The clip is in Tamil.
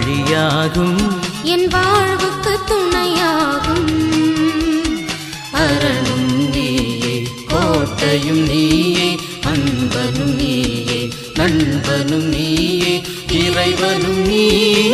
வழியாகும், என் வாழ்வுக்கு துணையாகும். அரணும் நீயே, கோட்டையும் நீயே, அன்பனும் நீயே, நண்பனும் நீயே, இறைவனும் நீயே.